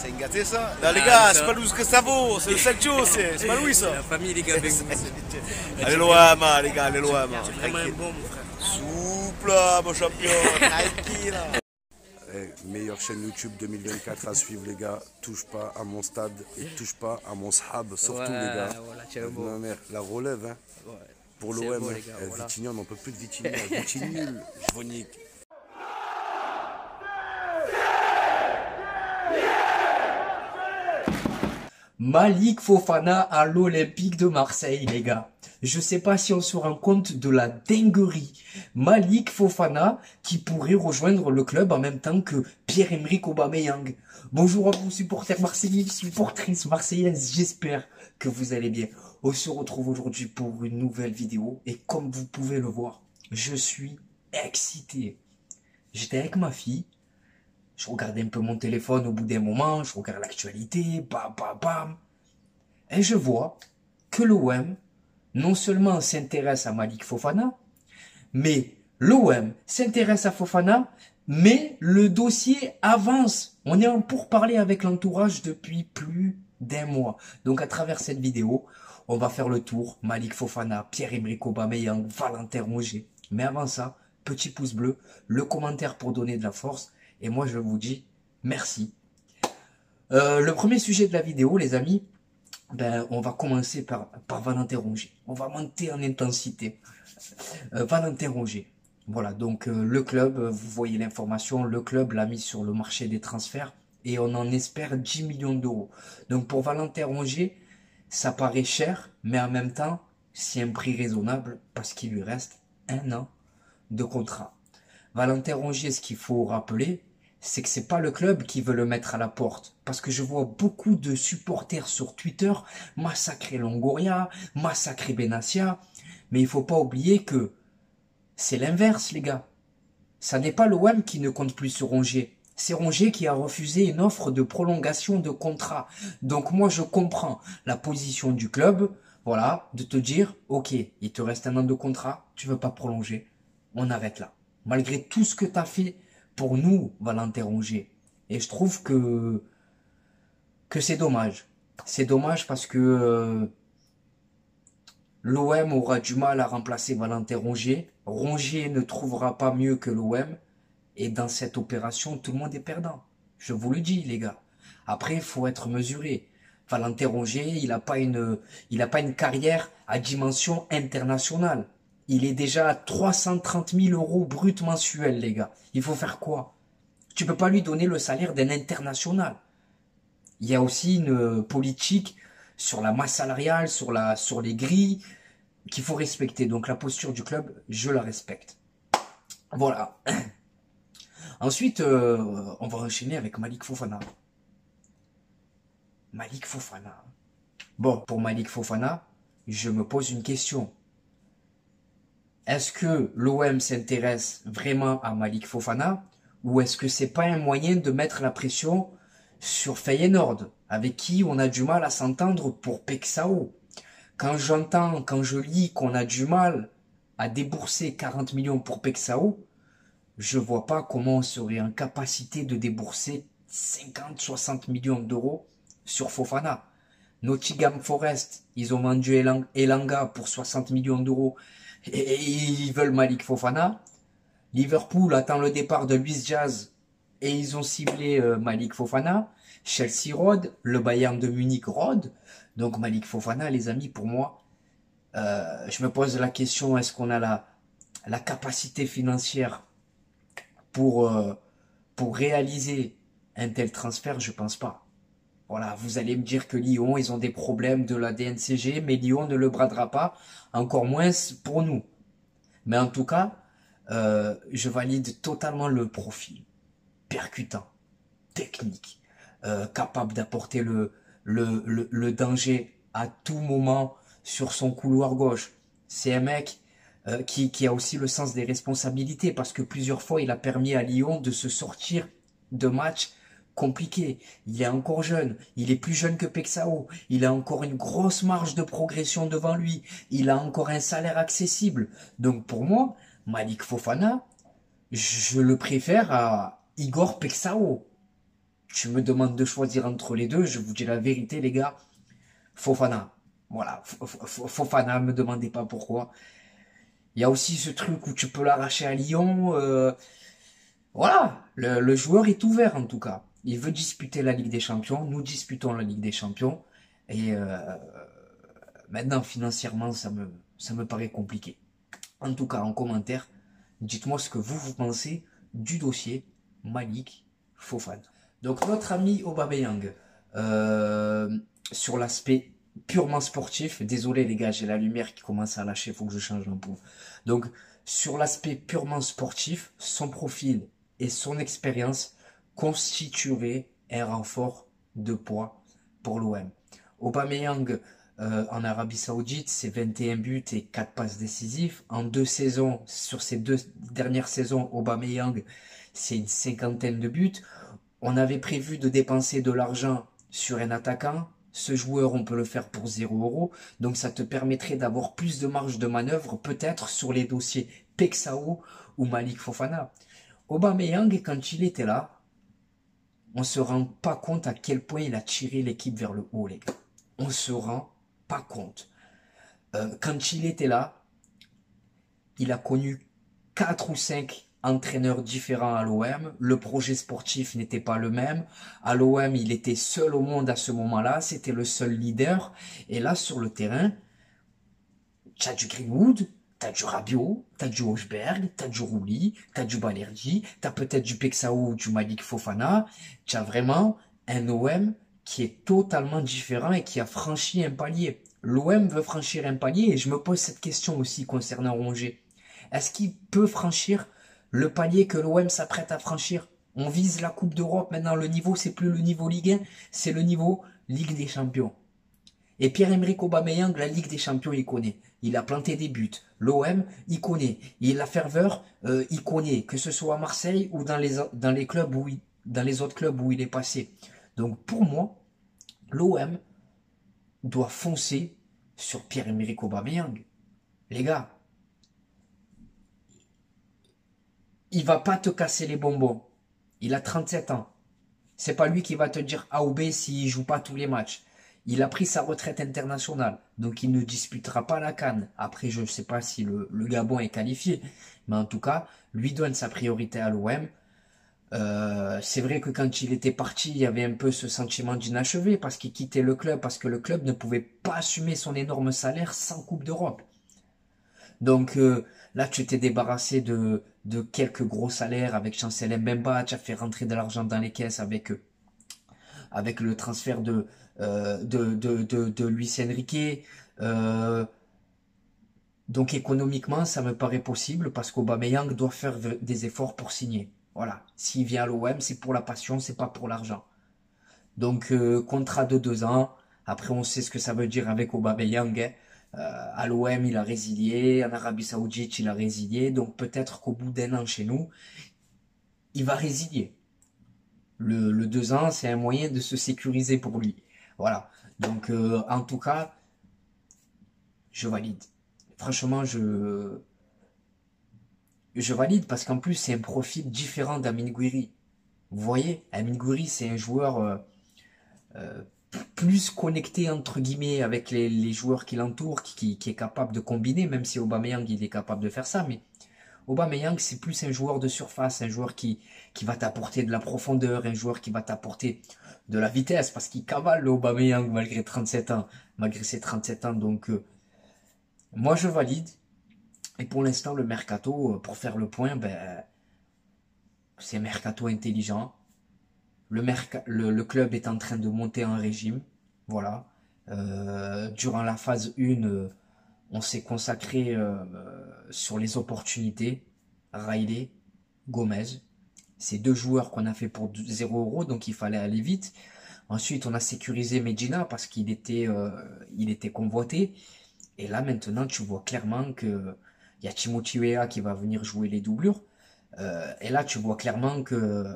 C'est gâté ça? Non, les gars, c'est pas nous ce que ça vaut, c'est le Sancho, c'est pas Louis ça. La famille, les gars, avec vous. Allez loin, man, les gars, allez loin, man. C'est vraiment un bon, mon frère. Souple, là, mon champion, tranquille. Meilleure chaîne YouTube 2024 à suivre les gars. Touche pas à mon stade et touche pas à mon sahab, surtout les gars. Voilà, tiens, bon. Ma mère, la relève hein. Ouais. Pour C'est l'OM. beau, les gars, voilà. Vitigny, on n'en peut plus de Vitigny. Vitigny nul, je vous nique. Malik Fofana à l'Olympique de Marseille, les gars. Je sais pas si on se rend compte de la dinguerie. Malik Fofana qui pourrait rejoindre le club en même temps que Pierre-Emerick Aubameyang. Bonjour à vous supporters marseillais, supportrices marseillaises, j'espère que vous allez bien. On se retrouve aujourd'hui pour une nouvelle vidéo et comme vous pouvez le voir, je suis excité. J'étais avec ma fille. Je regardais un peu mon téléphone au bout d'un moment, je regarde l'actualité, bam, bam, bam. Et je vois que l'OM, non seulement s'intéresse à Malik Fofana, mais l'OM s'intéresse à Fofana, mais le dossier avance. On est en pourparlers avec l'entourage depuis plus d'un mois. Donc à travers cette vidéo, on va faire le tour. Malik Fofana, Pierre-Emerick Aubameyang, Valentin Rongier. Mais avant ça, petit pouce bleu, le commentaire pour donner de la force. Et moi, je vous dis merci. Le premier sujet de la vidéo, les amis, on va commencer par Valentin Rongier. On va monter en intensité. Valentin Rongier. Voilà, donc le club, vous voyez l'information, le club l'a mis sur le marché des transferts et on en espère 10 millions d'euros. Donc pour Valentin Rongier, ça paraît cher, mais en même temps, c'est un prix raisonnable parce qu'il lui reste 1 an de contrat. Valentin Rongier, ce qu'il faut rappeler, c'est que c'est pas le club qui veut le mettre à la porte. Parce que je vois beaucoup de supporters sur Twitter massacrer Longoria, massacrer Benassia. Mais il faut pas oublier que c'est l'inverse, les gars. Ça n'est pas l'OM qui ne compte plus sur Rongier. C'est Rongier qui a refusé une offre de prolongation de contrat. Donc moi, je comprends la position du club, voilà, de te dire, ok, il te reste 1 an de contrat, tu veux pas prolonger, on arrête là. Malgré tout ce que tu as fait pour nous, Valentin Rongier. Et je trouve que c'est dommage. C'est dommage parce que l'OM aura du mal à remplacer Valentin Rongier. Rongier ne trouvera pas mieux que l'OM. Et dans cette opération, tout le monde est perdant. Je vous le dis, les gars. Après, il faut être mesuré. Valentin Rongier, il n'a pas une carrière à dimension internationale. Il est déjà à 330 000 euros brut mensuels, les gars. Il faut faire quoi? Tu peux pas lui donner le salaire d'un international. Il y a aussi une politique sur la masse salariale, sur les grilles, qu'il faut respecter. Donc la posture du club, je la respecte. Voilà. Ensuite, on va enchaîner avec Malik Fofana. Malik Fofana. Bon, pour Malik Fofana, je me pose une question. Est-ce que l'OM s'intéresse vraiment à Malik Fofana ou est-ce que c'est pas un moyen de mettre la pression sur Feyenoord avec qui on a du mal à s'entendre pour Pexao? Quand je lis qu'on a du mal à débourser 40 millions pour Pexao, je vois pas comment on serait en capacité de débourser 50-60 millions d'euros sur Fofana. Nottingham Forest, ils ont vendu Elanga pour 60 millions d'euros et ils veulent Malik Fofana. Liverpool attend le départ de Luis Diaz et ils ont ciblé Malik Fofana. Chelsea Rod, le Bayern de Munich Rod. Donc Malik Fofana, les amis, pour moi, je me pose la question, est-ce qu'on a la capacité financière pour réaliser un tel transfert? Je pense pas. Voilà, vous allez me dire que Lyon, ils ont des problèmes de la DNCG, mais Lyon ne le bradera pas, encore moins pour nous. Mais en tout cas, je valide totalement le profil. Percutant, technique, capable d'apporter le danger à tout moment sur son couloir gauche. C'est un mec qui a aussi le sens des responsabilités parce que plusieurs fois, il a permis à Lyon de se sortir de matchs compliqué. Il est encore jeune. Il est plus jeune que Pexao. Il a encore une grosse marge de progression devant lui. Il a encore un salaire accessible. Donc pour moi, Malik Fofana, je le préfère à Igor Pexao. tu me demandes de choisir entre les deux, je vous dis la vérité, les gars. Fofana. Voilà. Fofana, me demandez pas pourquoi. Il y a aussi ce truc où tu peux l'arracher à Lyon. Voilà. Le joueur est ouvert, en tout cas. Il veut disputer la Ligue des Champions. Nous disputons la Ligue des Champions. Et maintenant, financièrement, ça me paraît compliqué. En tout cas, en commentaire, dites-moi ce que vous pensez du dossier Malik Fofana. Donc, notre ami Aubameyang, sur l'aspect purement sportif, désolé les gars, j'ai la lumière qui commence à lâcher, il faut que je change l'ampoule. Donc, sur l'aspect purement sportif, son profil et son expérience constitueraient un renfort de poids pour l'OM. Aubameyang, en Arabie Saoudite, c'est 21 buts et 4 passes décisives. En 2 saisons, sur ces 2 dernières saisons, Aubameyang, c'est une 50aine de buts. On avait prévu de dépenser de l'argent sur un attaquant. Ce joueur, on peut le faire pour 0 €. Donc, ça te permettrait d'avoir plus de marge de manœuvre, peut-être, sur les dossiers Pexao ou Malik Fofana. Aubameyang, quand il était là, on se rend pas compte à quel point il a tiré l'équipe vers le haut, les gars. On se rend pas compte. Quand il était là, il a connu 4 ou 5 entraîneurs différents à l'OM. Le projet sportif n'était pas le même. À l'OM, il était seul au monde à ce moment-là. C'était le seul leader. Et là, sur le terrain, tu as du Greenwood, tu as du Rabiot, tu as du Hojberg, tu as du Rouli, tu as du Balerdi, tu as peut-être du Pexao ou du Malik Fofana. Tu as vraiment un OM qui est totalement différent et qui a franchi un palier. L'OM veut franchir un palier et je me pose cette question aussi concernant Rongier. Est-ce qu'il peut franchir le palier que l'OM s'apprête à franchir? On vise la Coupe d'Europe. Maintenant, le niveau, c'est plus le niveau Ligue 1, c'est le niveau Ligue des Champions. Et Pierre-Emerick Aubameyang, la Ligue des Champions, il connaît. Il a planté des buts. L'OM, il connaît. Et la ferveur, il connaît. Que ce soit à Marseille ou dans les clubs dans les autres clubs où il est passé. Donc, pour moi, l'OM doit foncer sur Pierre-Emerick Aubameyang. Les gars, il va pas te casser les bonbons. Il a 37 ans. C'est pas lui qui va te dire A ou B s'il joue pas tous les matchs. Il a pris sa retraite internationale. Donc il ne disputera pas la CAN. Après, je ne sais pas si le Gabon est qualifié. Mais en tout cas, lui donne sa priorité à l'OM. C'est vrai que quand il était parti, il y avait un peu ce sentiment d'inachevé parce qu'il quittait le club, parce que le club ne pouvait pas assumer son énorme salaire sans Coupe d'Europe. Donc là, tu t'es débarrassé de quelques gros salaires avec Chancel Mbemba, tu as fait rentrer de l'argent dans les caisses avec le transfert de Luis Enrique. Donc économiquement, ça me paraît possible parce qu'Aubameyang doit faire des efforts pour signer. Voilà, s'il vient à l'OM, c'est pour la passion, c'est pas pour l'argent. Donc contrat de 2 ans. Après, on sait ce que ça veut dire avec Aubameyang. Hein. À l'OM, il a résilié. En Arabie Saoudite, il a résilié. Donc peut-être qu'au bout d'1 an chez nous, il va résilier. Le 2 ans, c'est un moyen de se sécuriser pour lui. Voilà. Donc en tout cas, je valide. Franchement, je valide parce qu'en plus, c'est un profil différent d'Amine Gouiri. Vous voyez, Amine Gouiri, c'est un joueur plus connecté, entre guillemets, avec les joueurs qui l'entourent, qui est capable de combiner, même si Aubameyang, il est capable de faire ça. Mais Aubameyang, c'est plus un joueur de surface, un joueur qui va t'apporter de la profondeur, un joueur qui va t'apporter de la vitesse, parce qu'il cavale le Aubameyang malgré 37 ans, malgré ses 37 ans. Donc, moi, je valide. Et pour l'instant, le mercato, pour faire le point, ben, c'est un mercato intelligent. Le club est en train de monter en régime. Voilà. Durant la phase 1, on s'est consacré sur les opportunités. Riley, Gomez. C'est 2 joueurs qu'on a fait pour 0 €, donc il fallait aller vite. Ensuite, on a sécurisé Medina parce qu'il était convoité. Et là, maintenant, tu vois clairement que il y a Timothy Weah qui va venir jouer les doublures. Et là, tu vois clairement que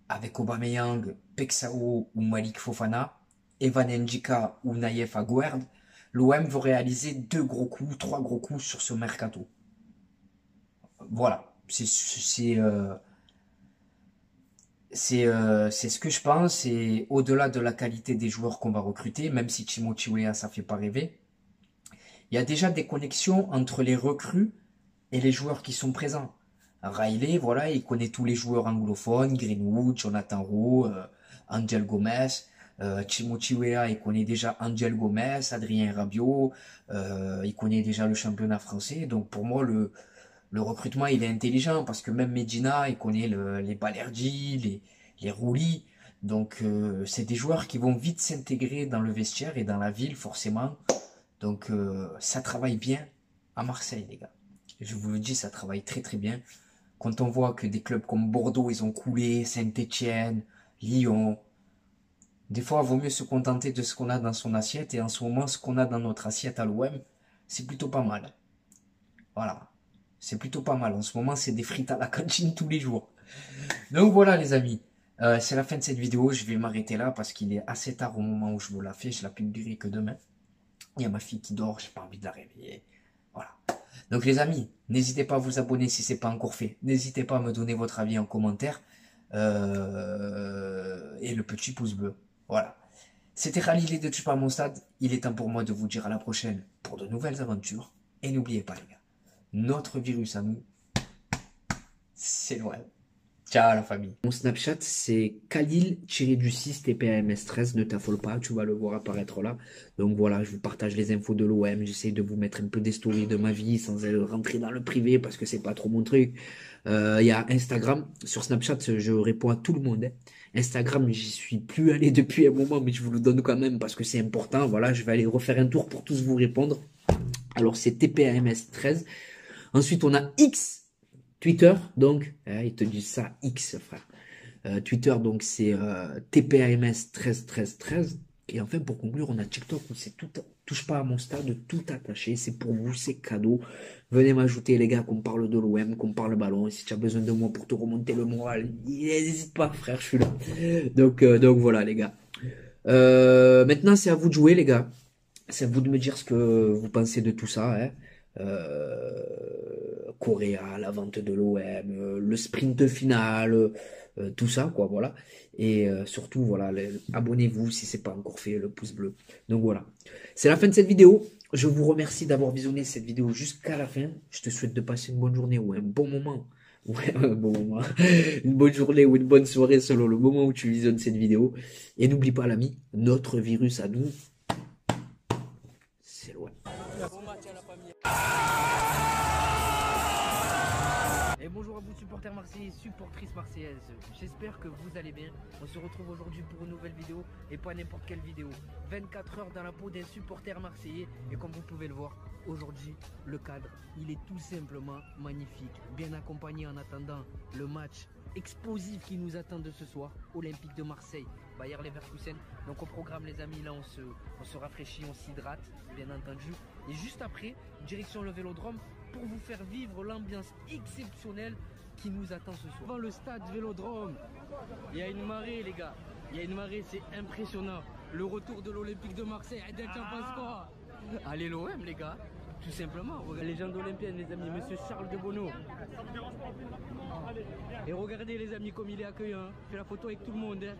avec Aubameyang, Pexao ou Malik Fofana, Evan Ndjika ou Naïef Aguerd, l'OM veut réaliser 2 gros coups, 3 gros coups sur ce mercato. Voilà. C'est ce que je pense, et au-delà de la qualité des joueurs qu'on va recruter, même si Timothy Weah, ça fait pas rêver, il y a déjà des connexions entre les recrues et les joueurs qui sont présents. Riley, voilà, il connaît tous les joueurs anglophones, Greenwood, Jonathan Rowe, Angel Gomez, Timothy Weah, il connaît déjà Angel Gomez, Adrien Rabiot, il connaît déjà le championnat français, donc pour moi, le recrutement, il est intelligent parce que même Medina, il connaît les Balerdi, les Rouli. Donc, c'est des joueurs qui vont vite s'intégrer dans le vestiaire et dans la ville, forcément. Donc, ça travaille bien à Marseille, les gars. Je vous le dis, ça travaille très très bien. Quand on voit que des clubs comme Bordeaux, ils ont coulé, Saint-Étienne, Lyon. Des fois, il vaut mieux se contenter de ce qu'on a dans son assiette. Et en ce moment, ce qu'on a dans notre assiette à l'OM, c'est plutôt pas mal. Voilà. C'est plutôt pas mal. En ce moment, c'est des frites à la cantine tous les jours. Donc voilà, les amis. C'est la fin de cette vidéo. Je vais m'arrêter là parce qu'il est assez tard au moment où je vous la fais. Je la publierai que demain. Il y a ma fille qui dort. J'ai pas envie de la réveiller. Voilà. Donc les amis, n'hésitez pas à vous abonner si c'est pas encore fait. N'hésitez pas à me donner votre avis en commentaire. Et le petit pouce bleu. Voilà. C'était Khalil de Touche pas à mon stade. Il est temps pour moi de vous dire à la prochaine pour de nouvelles aventures. Et n'oubliez pas, les gars. Notre virus à nous, c'est loin. Ciao la famille. Mon Snapchat, c'est Khalil-6TPAMS13. Ne t'affole pas, tu vas le voir apparaître là. Donc voilà, je vous partage les infos de l'OM. J'essaie de vous mettre un peu des stories de ma vie sans rentrer dans le privé parce que c'est pas trop mon truc. Il y a Instagram. Sur Snapchat, je réponds à tout le monde. Hein. Instagram, j'y suis plus allé depuis un moment, mais je vous le donne quand même parce que c'est important. Voilà, je vais aller refaire un tour pour tous vous répondre. Alors, c'est TPAMS13. Ensuite, on a X, Twitter, donc, ils te disent ça, X, frère. Twitter, donc, c'est TPAMS 131313. Et enfin, pour conclure, on a TikTok, où c'est tout, touche pas à mon stade, tout attaché, c'est pour vous, c'est cadeau. Venez m'ajouter, les gars, qu'on parle de l'OM, qu'on parle ballon. Et si tu as besoin de moi pour te remonter le moral, n'hésite pas, frère, je suis là. Donc voilà, les gars. Maintenant, c'est à vous de jouer, les gars. C'est à vous de me dire ce que vous pensez de tout ça, hein. Correa, la vente de l'OM, le sprint final, tout ça, quoi, voilà. Et surtout, voilà, abonnez-vous si c'est pas encore fait, le pouce bleu. Donc voilà, c'est la fin de cette vidéo. Je vous remercie d'avoir visionné cette vidéo jusqu'à la fin. Je te souhaite de passer une bonne journée ou un bon moment. Ouais, un bon moment. Une bonne journée ou une bonne soirée selon le moment où tu visionnes cette vidéo. Et n'oublie pas, l'ami, notre virus à nous, c'est loin. Et bonjour à vous supporters marseillais et supportrices marseillaises, j'espère que vous allez bien. On se retrouve aujourd'hui pour une nouvelle vidéo et pas n'importe quelle vidéo. 24 heures dans la peau d'un supporter marseillais et comme vous pouvez le voir, aujourd'hui le cadre il est tout simplement magnifique. Bien accompagné en attendant le match explosif qui nous attend de ce soir, Olympique de Marseille, Bayer Leverkusen. Donc au programme les amis, là on se rafraîchit, on s'hydrate bien entendu. Et juste après, direction le Vélodrome pour vous faire vivre l'ambiance exceptionnelle qui nous attend ce soir. Dans le stade Vélodrome, il y a une marée les gars, il y a une marée, c'est impressionnant. Le retour de l'Olympique de Marseille, allez l'OM les gars, tout simplement. Regardez les légende olympienne les amis, monsieur Charles de Bonneau. Et regardez les amis comme il est accueillant, fait la photo avec tout le monde. Hein.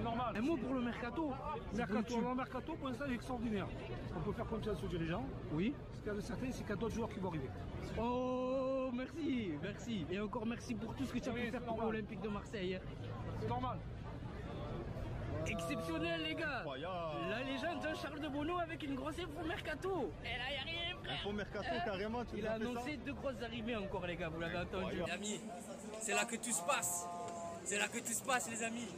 Normal. Un mot pour le mercato. Le mercato pour l'instant est extraordinaire. On peut faire confiance aux dirigeants. Oui. Ce qu'il y a de certain, c'est qu'il y a d'autres joueurs qui vont arriver. Oh, merci, merci. Et encore merci pour tout ce que tu as pu faire pour l'Olympique de Marseille. C'est normal. Exceptionnel les gars. La légende de Charles de Bonneau avec une grosse info mercato. Et là il n'y a rien frère. Info mercato carrément, tu Il a annoncé 2 grosses arrivées encore les gars, vous l'avez entendu. Les amis, c'est là que tout se passe. C'est là que tout se passe les amis.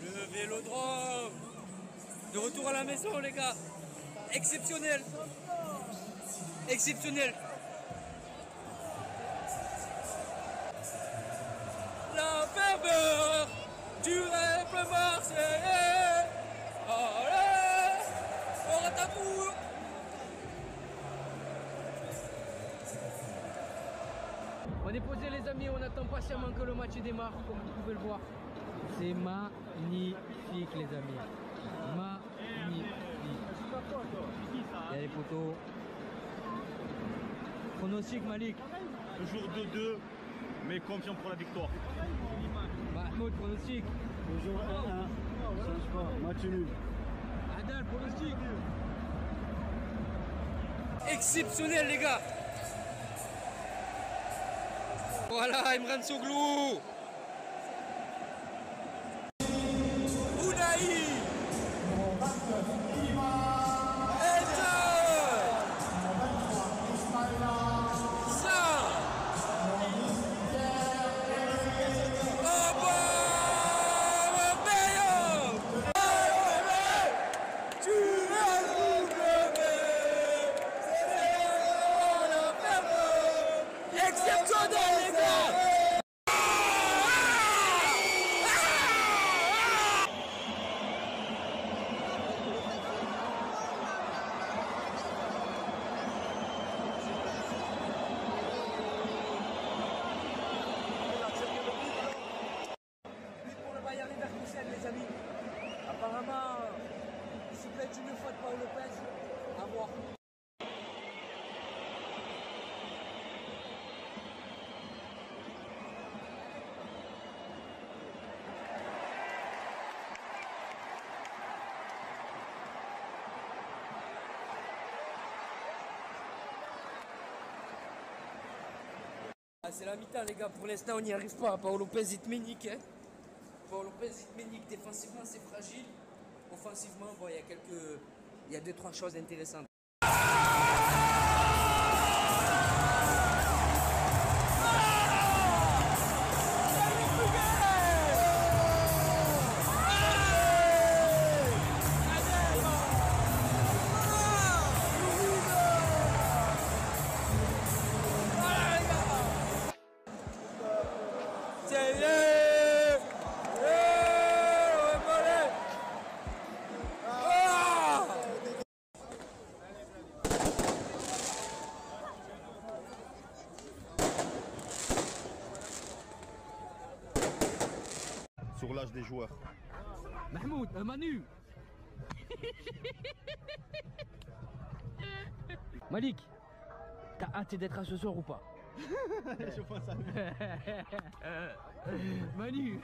Le Vélodrome. De retour à la maison les gars. Exceptionnel. Exceptionnel. La ferveur du rêve marseillais. Allez, on ratapour. On est posé les amis, on attend patiemment que le match démarre, comme vous pouvez le voir. C'est magnifique les amis. Magnifique. Il y a les photos. Pronostic Malik. Le jour 2-2, mais confiant pour la victoire. Mahmoud, pronostic. Toujours 1-1. Change pas. Match nul. Adal, pronostic. Exceptionnel, les gars. Voilà, Imran Soglou. Ounahi. Les amis, apparemment, c'est peut-être une faute Paul Lopez. À voir. C'est la mi-temps, les gars. Pour l'instant, on n'y arrive pas. Paul Lopez, il te ménique, hein. Paul Lopez, il te ménique. Défensivement, c'est fragile. Offensivement, bon, il y a 2-3 choses intéressantes. Sur l'âge des joueurs. Mahmoud, Manu. Malik, t'as hâte d'être à ce soir ou pas? Je pense à Manu,